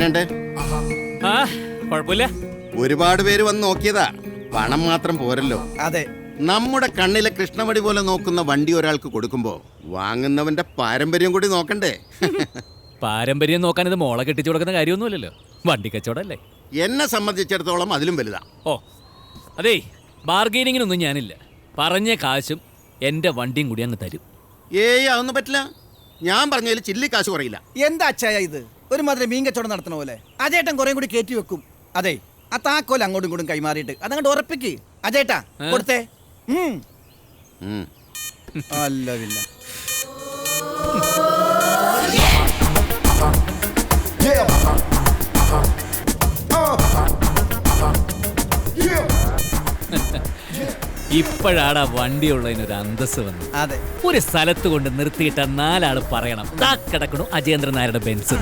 എങ്ങനെയുണ്ട്? കുഴപ്പമില്ല. ഒരുപാട് പേര് വന്ന് നോക്കിയതാ. പണം മാത്രം പോരല്ലോ. അതെ, നമ്മുടെ കണ്ണിലെ കൃഷ്ണമണി പോലെ നോക്കുന്ന വണ്ടി ഒരാൾക്ക് കൊടുക്കുമ്പോ വാങ്ങുന്നവന്റെ പാരമ്പര്യം കൂടി നോക്കണ്ടേ? പാരമ്പര്യം നോക്കാൻ ഇത് മോളെ കെട്ടിച്ചു കൊടുക്കുന്ന കാര്യമൊന്നുമില്ലല്ലോ. വണ്ടി കച്ചവടല്ലേ. എന്നെ സംബന്ധിച്ചിടത്തോളം അതിലും വലുതാ. ഓ അതേ, ബാർഗെയിനിങ്ങിനൊന്നും ഞാനില്ല. പറഞ്ഞ കാശും എൻ്റെ വണ്ടിയും കൂടി അങ്ങ് തരും. ഏയ് അതൊന്നും പറ്റില്ല. ഞാൻ പറഞ്ഞതിൽ ചില്ലി കാശ് കുറയില്ല. എന്താ അച്ചായ ഇത്? ഒരുമാതിരി മീൻ കച്ചവടം നടത്തണ പോലെ. അജേട്ടൻ കുറേ കൂടി കയറ്റി വെക്കും. അതെ, ആ താക്കോൽ അങ്ങോട്ടും ഇങ്ങോട്ടും കൈമാറിയിട്ട് അതങ്ങോട്ട് ഉറപ്പിക്ക്. അജേട്ടാ കൊടുത്തേ. അല്ല ഇപ്പോഴാണ് വണ്ടിയുള്ളതിനൊരു അന്തസ് വന്നു. അതെ, ഒരു സ്ഥലത്ത് കൊണ്ട് നിർത്തിയിട്ട 4 ആള് പറയണം ദാ കിടക്കണു അജേന്ദ്രൻ നായരുടെ ബെൻസ്.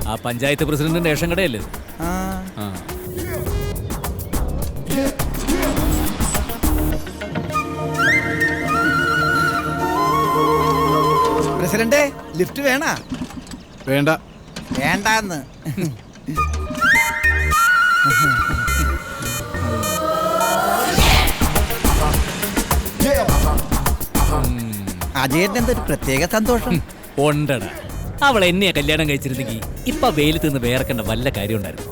ആ പഞ്ചായത്ത് പ്രസിഡന്റിന്റെ റേഷൻ കടയല്ലേ? പ്രസിഡന്റ് ലിഫ്റ്റ് വേണ? വേണ്ട. വേണ്ടാന്ന്. അജയന്റെ എന്തൊരു പ്രത്യേക സന്തോഷം ഉണ്ടടാ. അവൾ എന്നെയാ കല്യാണം കഴിച്ചിരുന്നെങ്കിൽ ഇപ്പൊ വെയിലത്ത് നിന്ന് വേർക്കേണ്ട വല്ല കാര്യം ഉണ്ടായിരുന്നു.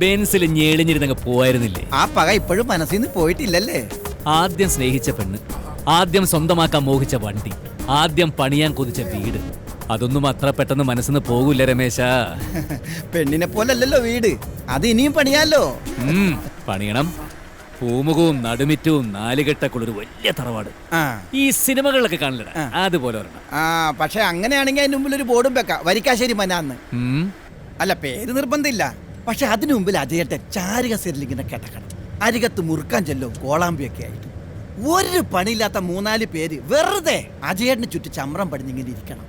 ബെൻസിൽ ഞെളിഞ്ഞിരുന്നങ്ങ് പോവായിരുന്നില്ലേ? ആ പക ഇപ്പോഴും മനസ്സിൽ നിന്ന് പോയിട്ടില്ലല്ലേ? ആദ്യം സ്നേഹിച്ച പെണ്ണ്, ആദ്യം സ്വന്തമാക്കാൻ മോഹിച്ച വണ്ടി, ആദ്യം പണിയാൻ കൊതിച്ച വീട്, അതൊന്നും അത്ര പെട്ടെന്ന് മനസ്സിന്ന് പോകൂല രമേശ. പെണ്ണിനെ പോലല്ലോ വീട്, അത് ഇനിയും പണിയാലോ. പണിയണം. പൂമുഖവും നടുമിറ്റവും 4 കെട്ടക്കുള്ളൊരു വലിയ തറവാട്. ഈ സിനിമകളിലൊക്കെ കാണില്ലടാ, അതുപോലെ ഒരെണ്ണം. പക്ഷെ അങ്ങനെയാണെങ്കിൽ അതിന് മുമ്പിൽ ഒരു ബോർഡും വെക്കാം, വരിക്കാശ്ശേരി മനാന്ന്. അല്ല, പേര് നിർബന്ധമില്ല. പക്ഷെ അതിനു മുമ്പിൽ അജയട്ടെ ചാരിക സെല്ലിങ്ങനെ കിടക്കണം. അരികത്ത് മുറുക്കാൻ ചെല്ലും കോളാമ്പിയൊക്കെ ആയിട്ട്. ഒരു പണിയില്ലാത്ത 3-4 പേര് വെറുതെ അജയേട്ടന് ചുറ്റി ചമ്രം പടിഞ്ഞിങ്ങനെ ഇരിക്കണം.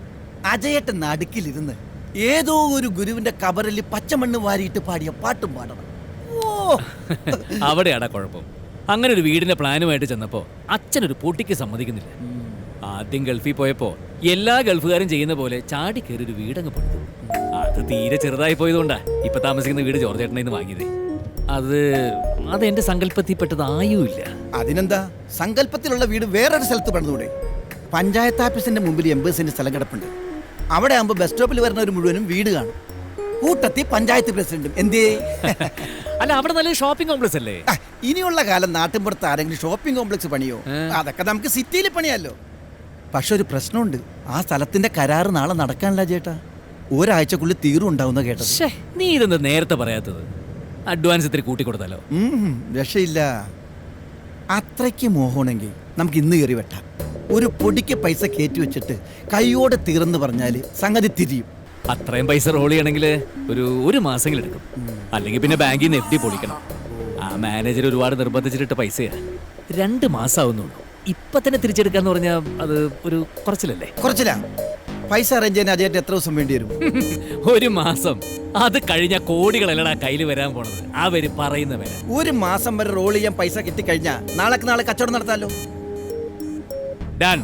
അജയേട്ടൻ നടുക്കിലിരുന്ന് ഏതോ ഒരു ഗുരുവിന്റെ കബറിൽ പച്ചമണ്ണ് വാരിയിട്ട് പാടിയ പാട്ടും പാടണം. അവിടെയാടാ കുഴപ്പം. അങ്ങനെ ഒരു വീടിന്റെ പ്ലാനുമായിട്ട് ചെന്നപ്പോ അച്ഛനൊരു പൊട്ടിക്ക് സമ്മതിക്കുന്നില്ല. ആദ്യം ഗൾഫിൽ പോയപ്പോ എല്ലാ ഗൾഫുകാരും ചെയ്യുന്ന പോലെ ചാടി കയറി ഒരു വീടങ്ങ് പണിതു. അത് തീരെ ചെറുതായി പോയതുകൊണ്ടാ ഇപ്പൊ താമസിക്കുന്ന വീട് ജോർജേട്ടനെ വാങ്ങിയതേ. അത് എന്റെ സങ്കല്പത്തിൽ പെട്ടതായുമില്ല. അതിനെന്താ, സങ്കല്പത്തിലുള്ള വീട് വേറൊരു സ്ഥലത്ത് പണിതൂടെ? പഞ്ചായത്ത് ഓഫീസിന്റെ മുമ്പിൽ 80 സെന്റ് സ്ഥലം കിടപ്പുണ്ട്. അവിടെ ആകുമ്പോ ബസ് സ്റ്റോപ്പിൽ വരുന്നവർ മുഴുവനും വീട് കാണും. കൂട്ടത്തിൽ പഞ്ചായത്ത് പ്രസിഡന്റും. എന്തേ? അല്ല, അവിടെ നല്ല ഷോപ്പിംഗ് കോംപ്ലക്സ് അല്ലേ? ഇനിയുള്ള കാലം നാട്ടിൻപുറത്ത് ആരെങ്കിലും ഷോപ്പിംഗ് കോംപ്ലക്സ് പണിയോ? അതൊക്കെ നമുക്ക് സിറ്റിയിൽ പണിയാലോ. പക്ഷെ ഒരു പ്രശ്നമുണ്ട്. ആ സ്ഥലത്തിന്റെ കരാറ് നാളെ നടക്കാനില്ല ചേട്ടാ. ഒരാഴ്ചക്കുള്ളിൽ തീരും ഉണ്ടാവുന്ന കേട്ടത്. നീ ഇതെന്താ നേരത്തെ പറയാത്തത്? അഡ്വാൻസ് ഇത്തിരി കൂട്ടിക്കൊടുത്താലോ? രക്ഷയില്ല. അത്രയ്ക്ക് മോഹമാണെങ്കിൽ നമുക്ക് ഇന്ന് കയറി വെട്ടാം. ഒരു പൊടിക്ക് പൈസ കയറ്റി വെച്ചിട്ട് കൈയോടെ തീർന്ന് പറഞ്ഞാല് സംഗതി തിരിയും. അത്രയും പൈസ റോൾ ചെയ്യണമെങ്കിൽ ഒരു മാസമെങ്കിലും എടുക്കും. അല്ലെങ്കിൽ പിന്നെ ബാങ്കിൽ നിന്ന് FD പൊളിക്കണം. ആ മാനേജർ ഒരുപാട് നിർബന്ധിച്ചിട്ട് പൈസയാ. 2 മാസം ആവുന്നുള്ളൂ. ഇപ്പൊ തന്നെ തിരിച്ചെടുക്കാന്ന് പറഞ്ഞാൽ അത് ഒരു കുറച്ചിലല്ലേ? കുറച്ചില്ല. പൈസ അറേഞ്ച് ചെയ്യാൻ അജയറ്റ് എത്ര ദിവസം വേണ്ടി വരും? 1 മാസം. അത് കഴിഞ്ഞ കോടികളല്ലടാ കയ്യിൽ വരാൻ പോണത്. അവര് പറയുന്ന വില. 1 മാസം വരെ റോൾ ചെയ്യാൻ പൈസ കിട്ടിക്കഴിഞ്ഞാൽ നാളെ കച്ചവടം നടത്താലോ. ഡൺ.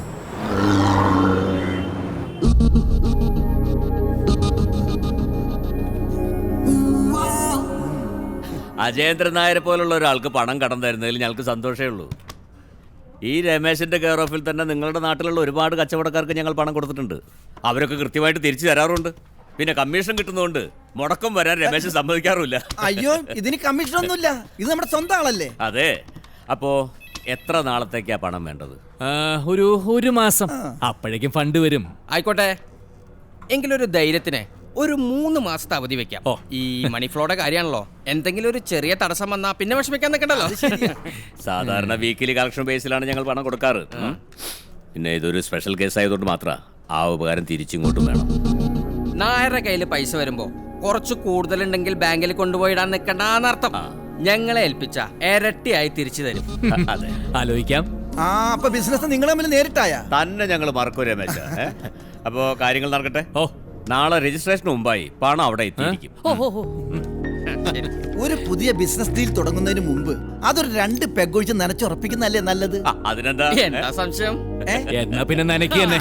അജയേന്ദ്രൻ നായരെ പോലുള്ള ഒരാൾക്ക് പണം കടം തരുന്നതിൽ ഞങ്ങൾക്ക് സന്തോഷമേ ഉള്ളൂ. ഈ രമേശിന്റെ കെയർ ഓഫിൽ തന്നെ നിങ്ങളുടെ നാട്ടിലുള്ള ഒരുപാട് കച്ചവടക്കാർക്ക് ഞങ്ങൾ പണം കൊടുത്തിട്ടുണ്ട്. അവരൊക്കെ കൃത്യമായിട്ട് തിരിച്ചു തരാറുണ്ട്. പിന്നെ കമ്മീഷൻ കിട്ടുന്നതുകൊണ്ട് മുടക്കം വരാൻ രമേശ് സമ്മതിക്കാറുമില്ല. അയ്യോ, ഇതിന് കമ്മീഷൻ ഒന്നുമില്ല. ഇത് നമ്മുടെ സ്വന്തം ആളല്ലേ? അതെ. അപ്പോ എത്ര നാളത്തേക്കാ പണം വേണ്ടത്? ഒരു മാസം. അപ്പോഴേക്കും ഫണ്ട് വരും. ആയിക്കോട്ടെ. എങ്കിലൊരു ധൈര്യത്തിന് ഒരു 3 മാസത്തെ അവധി വെക്കാം. ഈ മണി ഫ്ലോയുടെ കാര്യമാണല്ലോ. എന്തെങ്കിലും ഒരു ചെറിയ തടസ്സം വന്നാ പിന്നെ വിഷമിക്കാൻ നിൽക്കണ്ടല്ലോ. സാധാരണ വീക്കിലി കളക്ഷൻ ബേസിലാണ് ഞങ്ങൾ പണം കൊടുക്കാറ്. പിന്നെ ഇതൊരു സ്പെഷ്യൽ കേസ് ആയതുകൊണ്ട് മാത്രം ആ ഉപകാരം തിരിച്ചിങ്ങോട്ടും വേണം. നായരുടെ കയ്യിൽ പൈസ വരുമ്പോ കുറച്ച് കൂടുതലുണ്ടെങ്കിൽ ബാങ്കിൽ കൊണ്ടുപോയിടാൻ നിൽക്കണ്ടെന്നർത്ഥം. ഞങ്ങളെ ഏൽപ്പിച്ച ഇരട്ടിയായി തിരിച്ചു തരും. അതെ, ആലോചിക്കാം. അപ്പൊ ബിസിനസ് നിങ്ങൾ തമ്മിൽ നേരിട്ടായ തന്നെ ഞങ്ങൾ മറക്കൂ രമേശ. അപ്പോ കാര്യങ്ങൾ നടക്കട്ടെ. നാളെ രജിസ്ട്രേഷന് മുമ്പായി പണം അവിടെ എത്തിയിരിക്കും. ഒരു പുതിയ ബിസിനസ് ഡീൽ തുടങ്ങുന്നതിന് മുമ്പ് അതൊരു 2 പെഗൊഴിച്ച് നനച്ചുറപ്പിക്കുന്നതല്ലേ നല്ലത്? അതിനെന്താ എന്താ സംശയം? എന്നാ പിന്നെ നനയ്ക്ക് തന്നെ.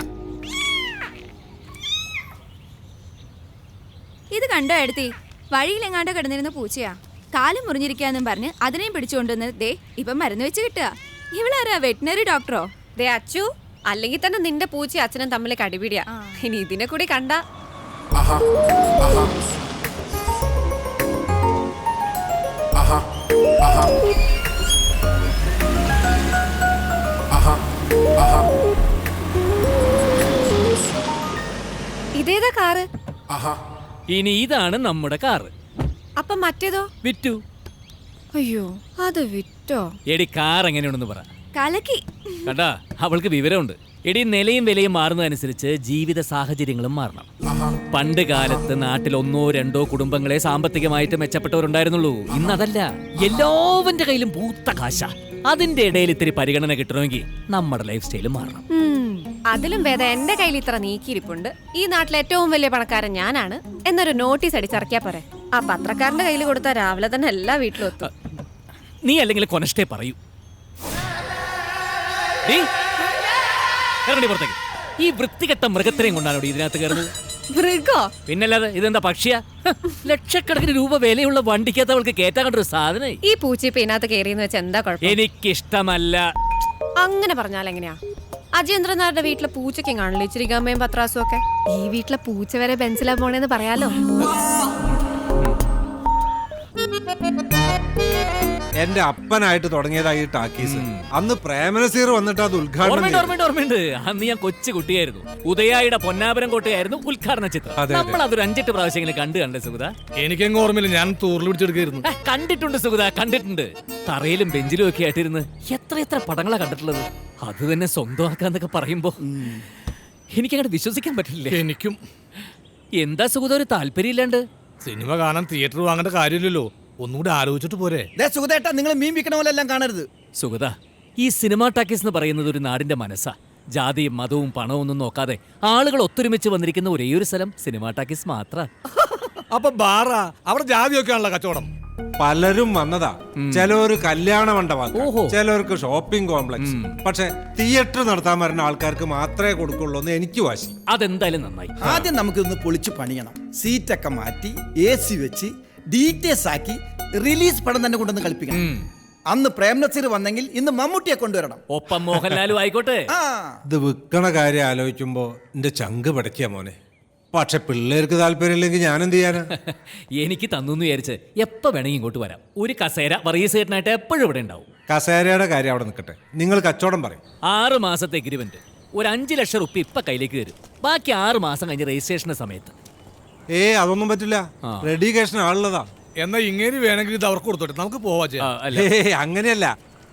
കണ്ടോ എടുത്തി വഴിയിലെങ്ങാണ്ടോ കിടന്നിരുന്ന പൂച്ചയാ. കാല് മുറിഞ്ഞിരിക്കാന്നും പറഞ്ഞ് അതിനെയും പിടിച്ചുകൊണ്ടുവന്ന് ദേ ഇപ്പം മരുന്ന് വെച്ച് കിട്ടുക. ഇവളാരാ വെറ്റിനറി ഡോക്ടറോ? ദേ അച്ചു, അല്ലെങ്കിൽ തന്നെ നിന്റെ പൂച്ച അച്ഛനും തമ്മിൽ കടിപിടിയാ. ഇനി ഇതിനെ കൂടി കണ്ട ഇതേതാ കാറ്? ഇനി ഇതാണ് നമ്മുടെ കാറ്. അപ്പൊ മറ്റേതോ? വിറ്റു. അയ്യോ, അത് വിറ്റോ? എടി കാർ എങ്ങനെയുണ്ടെന്ന് പറ. കലക്കി. കണ്ടാ, അവൾക്ക് വിവരമുണ്ട്. എടി നിലയും വിലയും മാറുന്നതനുസരിച്ച് ജീവിത സാഹചര്യങ്ങളും മാറണം. പണ്ട് കാലത്ത് നാട്ടിൽ 1-2 കുടുംബങ്ങളെ സാമ്പത്തികമായിട്ട് മെച്ചപ്പെട്ടവരുണ്ടായിരുന്നുള്ളൂ. ഇന്നതല്ല, എല്ലാവന്റെ കയ്യിലും പൂത്ത കാശ. അതിന്റെ ഇടയിൽ ഇത്തിരി പരിഗണന കിട്ടണമെങ്കിൽ നമ്മുടെ ലൈഫ് സ്റ്റൈലും മാറണം. അതിലും ഭേദം എന്റെ കയ്യിൽ ഇത്ര നീക്കിയിരിപ്പുണ്ട്, ഈ നാട്ടിലെ ഏറ്റവും വലിയ പണക്കാരൻ ഞാനാണ് എന്നൊരു നോട്ടീസ് അടിച്ചിറക്കിയാ പോരെ. ആ പത്രക്കാരന്റെ കയ്യിൽ കൊടുത്താൽ രാവിലെ തന്നെ എല്ലാ വീട്ടിലും എത്തും. നീ അല്ലെങ്കിൽ കൊനഷ്ടേ പറയൂ. ഇറങ്ങി പുറത്തേക്ക്. ഈ വൃത്തികെട്ട മൃഗത്തിനെയും കൊണ്ടാണോ ഇതിനകത്ത് കയറുന്നത്? മൃഗോ? പിന്നല്ലാതെ ഇതെന്താ പക്ഷിയാ? ലക്ഷക്കണക്കിന് രൂപ വിലയുള്ള വണ്ടിക്കകത്ത് അവൾക്ക് കേറ്റാൻ കണ്ടൊരു സാധനം. ഈ പൂച്ച ഇപ്പൊ ഇതിനകത്ത് കയറിയെന്ന് വെച്ചാൽ എന്താ കുഴപ്പം? എനിക്കിഷ്ടമല്ല. അങ്ങനെ പറഞ്ഞാൽ എങ്ങനെയാ? അജേന്ദ്രൻ നായരുടെ വീട്ടിലെ പൂച്ചയ്ക്കും കാണില്ല ഇച്ചിരി ഗമ്മയും പത്രാസും ഒക്കെ. ഈ വീട്ടിലെ പൂച്ച വരെ ബെൻസിലാ പോണേന്ന് പറയാലോ. എന്റെ അപ്പനായിട്ട് തുടങ്ങിയതായി ടാക്കീസ്. അന്ന് പ്രേമനസീർ വന്നിട്ട് അത് ഉദ്ഘാടനം. ഓർമ്മയുണ്ട്. അന്ന് ഞാൻ കൊച്ചു കുട്ടിയായിരുന്നു. ഉദയായുടെ പൊന്നാപുരം കോട്ടയായിരുന്നു ഉദ്ഘാടന ചിത്രം. നമ്മൾ അതൊരു 5-8 പ്രാവശ്യം കണ്ടേ സുഗത? എനിക്കെങ്ങും ഓർമ്മയില്ല, ഞാൻ തൂറിൽ പിടിച്ചെടുക്കായിരുന്നു. കണ്ടിട്ടുണ്ട് സുഗത, കണ്ടിട്ടുണ്ട്. തറയിലും ബെഞ്ചിലും ഒക്കെ ആയിട്ടിരുന്ന് എത്ര പടങ്ങളാ കണ്ടിട്ടുള്ളത്. അത് തന്നെ സ്വന്തമാക്കാന്നൊക്കെ പറയുമ്പോ എനിക്കങ്ങോട്ട് വിശ്വസിക്കാൻ പറ്റില്ല. എനിക്കും. എന്താ സുഗത ഒരു താല്പര്യമില്ലാണ്ട്? സിനിമ കാണാൻ തിയേറ്റർ വാങ്ങേണ്ട കാര്യമില്ലല്ലോ, ഒന്നുകൂടി ആലോചിച്ചിട്ട് പോരെ. സുഗതേട്ടാ, നിങ്ങൾ മീൻ വിൽക്കണ പോലെ എല്ലാം കാണരുത്. സുഗത, ഈ സിനിമാ ടാക്കീസ് എന്ന് പറയുന്നത് ഒരു നാടിന്റെ മനസ്സാ. ജാതിയും മതവും പണവും ഒന്നും നോക്കാതെ ആളുകൾ ഒത്തൊരുമിച്ച് വന്നിരിക്കുന്ന ഒരേ ഒരു സ്ഥലം സിനിമാ ടാക്കീസ് മാത്ര. അപ്പൊ ബാറാ, അവിടെ ജാതിയൊക്കെ ആണല്ലോ കച്ചവടം. പലരും വന്നതാ. ചിലവര് കല്യാണ മണ്ഡപം, ചിലവർക്ക് ഷോപ്പിംഗ് കോംപ്ലക്സ്. പക്ഷെ തിയേറ്റർ നടത്താൻ വരുന്ന ആൾക്കാർക്ക് മാത്രമേ കൊടുക്കുള്ളൂ എന്ന് എനിക്ക് വാശി. അതെന്തായാലും നന്നായി. ആദ്യം നമുക്കിതൊന്ന് പൊളിച്ചു പണിയണം. സീറ്റൊക്കെ മാറ്റി AC വെച്ച് ഡീറ്റെയിൽസ് ആക്കി റിലീസ് പടം തന്നെ കൊണ്ടുവന്ന് കളിപ്പിക്കണം. അന്ന് പ്രേംനസീർ വന്നെങ്കിൽ ഇന്ന് മമ്മൂട്ടിയെ കൊണ്ടുവരണം. ഒപ്പം മോഹൻലാലും ആയിക്കോട്ടെ. ഇത് വിൽക്കണ കാര്യം ആലോചിക്കുമ്പോ എന്റെ ചങ്ക് പടക്കിയ മോനെ. പക്ഷെ പിള്ളേർക്ക് താല്പര്യമില്ലെങ്കിൽ ഞാൻ എന്ത് ചെയ്യാനാ? എനിക്ക് തന്നു വിചാരിച്ച് എപ്പോ വേണമെങ്കിൽ ഇങ്ങോട്ട് വരാം. ഒരു കസേര വർഗീസേട്ടനായിട്ട് എപ്പോഴും ഇവിടെ ഉണ്ടാവും. കസേരയുടെ കാര്യം അവിടെ നിൽക്കട്ടെ, നിങ്ങൾ കച്ചവടം പറയും. 6 മാസത്തെ എഗ്രിമെന്റ്, ഒരു 5 ലക്ഷം റുപ്യ ഇപ്പൊ കയ്യിലേക്ക് വരും. ബാക്കി 6 മാസം കഴിഞ്ഞ് രജിസ്ട്രേഷന്റെ സമയത്ത്. അതൊന്നും പറ്റില്ല, റെഡി കേഷൻ ആളുള്ളതാ. എന്നാ ഇങ്ങനെ വേണമെങ്കിൽ ഇത് അവർക്ക് കൊടുത്തോട്ടെ, നമുക്ക് പോവാ. അങ്ങനെയല്ല,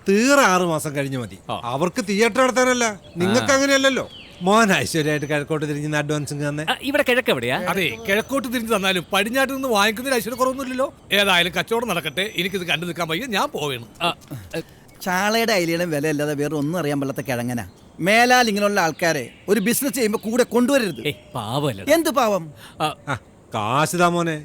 തീരെ 6 മാസം കഴിഞ്ഞ് മതി. അവർക്ക് തിയേറ്റർ നടത്താനല്ല, നിങ്ങൾക്ക് അങ്ങനെയല്ലല്ലോ. മോൻ ഐശ്വര്യമായിട്ട് കിഴക്കോട്ട് തിരിഞ്ഞ് അഡ്വാൻസ് തന്നെ. ഇവിടെ കിഴക്ക് എവിടെയാ? അതെ, കിഴക്കോട്ട് തിരിഞ്ഞു തന്നാലും പടിഞ്ഞാട്ട് നിന്ന് വാങ്ങിക്കുന്നതിൽ ഐശ്വര്യ കുറവൊന്നുമില്ലല്ലോ. ഏതായാലും കച്ചവടം നടക്കട്ടെ, എനിക്കിത് കണ്ടു നിൽക്കാൻ വയ്യ, ഞാൻ പോവേണം. ചാളയുടെ അയിലയുടെ വില അല്ലാതെ വേറെ ഒന്നും അറിയാൻ പാടില്ലാത്ത കിഴങ്ങനാ. മേലാൽ ഇങ്ങനെയുള്ള ആൾക്കാരെ ഒരു ബിസിനസ് ചെയ്യുമ്പോ കൂടെ കൊണ്ടുവരരുത്. പാവല്ല. എന്ത് പാവം? കാശിതാ മോനെ.